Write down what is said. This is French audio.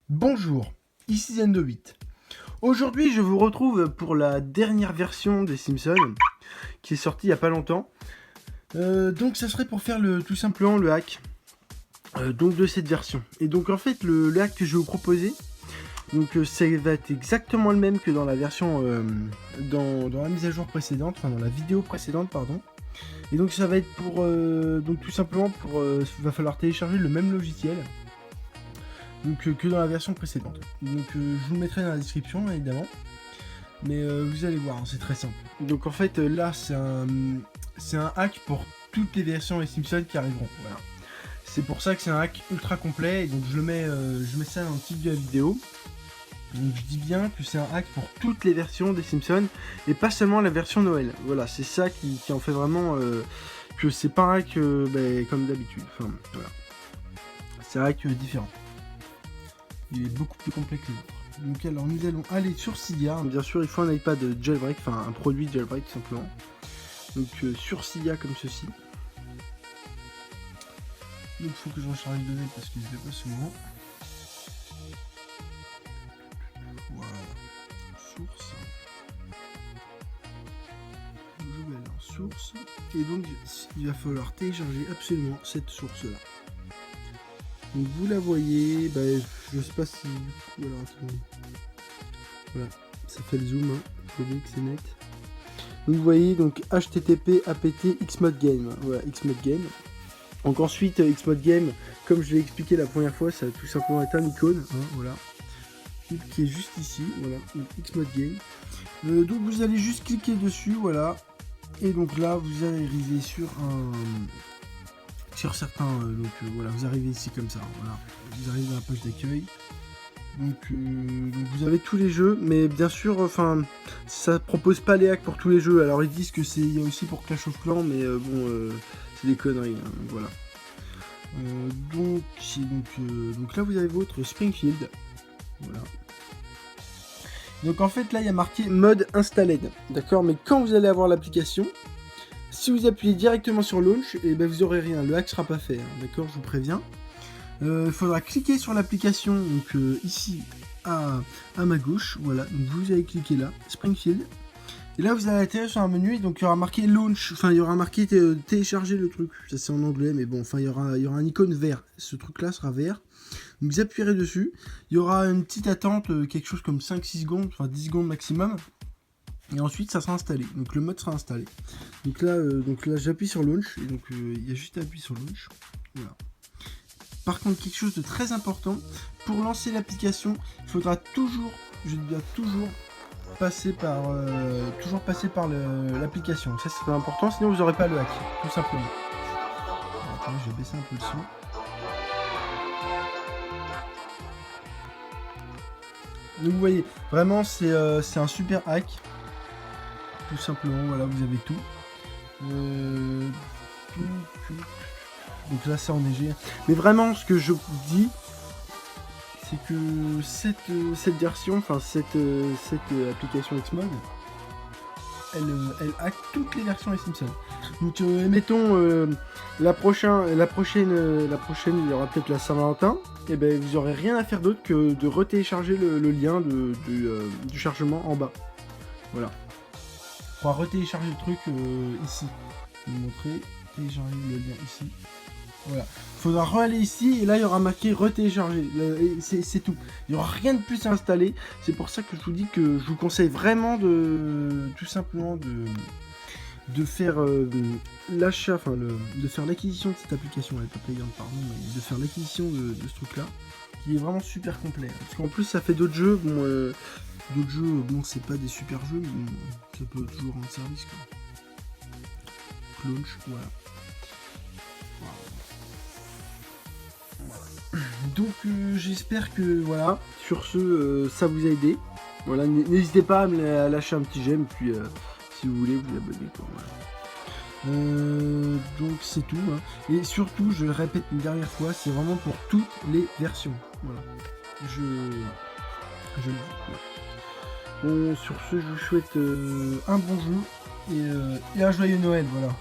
Bonjour, ici Zendo8. Aujourd'hui, je vous retrouve pour la dernière version des Simpsons qui est sortie il n'y a pas longtemps. Donc, ça serait pour faire tout simplement le hack donc de cette version. Et donc, en fait, le hack que je vais vous proposer, donc ça va être exactement le même que dans la version dans la mise à jour précédente, enfin dans la vidéo précédente, pardon. Et donc, ça va être pour donc tout simplement pour va falloir télécharger le même logiciel. Donc, que dans la version précédente. Donc je vous le mettrai dans la description évidemment. Mais vous allez voir, hein, c'est très simple. Donc en fait là c'est un hack pour toutes les versions des Simpsons qui arriveront. Voilà. C'est pour ça que c'est un hack ultra complet. Et donc je mets ça dans le titre de la vidéo. Donc je dis bien que c'est un hack pour toutes les versions des Simpsons et pas seulement la version Noël. Voilà, c'est ça qui en fait vraiment que c'est pas un hack comme d'habitude. Enfin voilà. C'est un hack différent. Il est beaucoup plus complet que les autres. Donc alors nous allons aller sur Cydia. Bien sûr il faut un iPad jailbreak, enfin un produit jailbreak tout simplement. Donc sur Cydia comme ceci. Donc il faut que je recharge les données parce que je ne vais pas souvent. Voilà. Source. Je vais aller en source. Et donc il va falloir télécharger absolument cette source là. Donc vous la voyez, je sais pas si... Voilà, voilà, ça fait le zoom, hein. Faut bien que c'est net. Donc vous voyez, donc http apt xmod game, voilà, xmod game. Donc ensuite, xmod game, comme je l'ai expliqué la première fois, ça va tout simplement être un icône, hein, voilà. Qui est juste ici, voilà, xmod game. Donc vous allez juste cliquer dessus, voilà. Et donc là, vous arrivez sur certains, voilà, vous arrivez ici comme ça, voilà, vous arrivez dans la page d'accueil, donc vous avez tous les jeux, mais bien sûr, enfin, ça propose pas les hacks pour tous les jeux, alors ils disent que il y a aussi pour Clash of Clans, mais c'est des conneries, hein, voilà. Donc là vous avez votre Springfield, voilà. Donc en fait là il y a marqué mode installed, d'accord, mais quand vous allez avoir l'application, si vous appuyez directement sur Launch, et vous aurez rien, le hack sera pas fait, hein, d'accord, je vous préviens. Il faudra cliquer sur l'application, donc ici à ma gauche, voilà, donc vous allez cliquer là, Springfield, et là vous allez atterrir sur un menu, et donc il y aura marqué Launch, enfin il y aura marqué télécharger le truc, ça c'est en anglais, mais bon, enfin il y aura un icône vert, ce truc là sera vert, donc vous appuierez dessus, il y aura une petite attente, quelque chose comme 5-6 secondes, enfin 10 secondes maximum. Et ensuite ça sera installé, donc le mode sera installé. Donc là j'appuie sur Launch, et donc il y a juste à appuyer sur Launch. Voilà. Par contre, quelque chose de très important, pour lancer l'application, il faudra toujours, je dis bien toujours, passer par l'application. Ça c'est très important, sinon vous n'aurez pas le hack, tout simplement. Attends, je vais baisser un peu le son. Donc vous voyez, vraiment c'est un super hack. Tout simplement, voilà, vous avez tout. Donc là, c'est enneigé. Mais vraiment, ce que je vous dis, c'est que cette version, enfin cette application Xmod, elle hack toutes les versions des Simpsons. Donc, mettons la prochaine, il y aura peut-être la Saint-Valentin. Et vous aurez rien à faire d'autre que de retélécharger le lien du chargement en bas. Voilà. Il faudra retélécharger le truc ici. Je vais vous montrer. Télécharger le lien ici. Voilà. Il faudra re-aller ici et là il y aura marqué retélécharger. C'est tout. Il n'y aura rien de plus à installer. C'est pour ça que je vous dis que je vous conseille vraiment tout simplement de faire l'achat, enfin de faire l'acquisition de cette application. Elle n'est pas payante, pardon, mais de faire l'acquisition de ce truc là. Qui est vraiment super complet. Parce qu'en plus ça fait d'autres jeux. Bon, c'est pas des super jeux, mais bon, ça peut toujours rendre service quoi. Launch, voilà. Donc j'espère que voilà, sur ce, ça vous a aidé. Voilà, n'hésitez pas à lâcher un petit j'aime, puis si vous voulez vous abonner quoi. Voilà. Donc c'est tout. Hein. Et surtout, je le répète une dernière fois, c'est vraiment pour toutes les versions. Voilà. Je le dis. Voilà. Bon, sur ce, je vous souhaite un bon jeu et un joyeux Noël, voilà.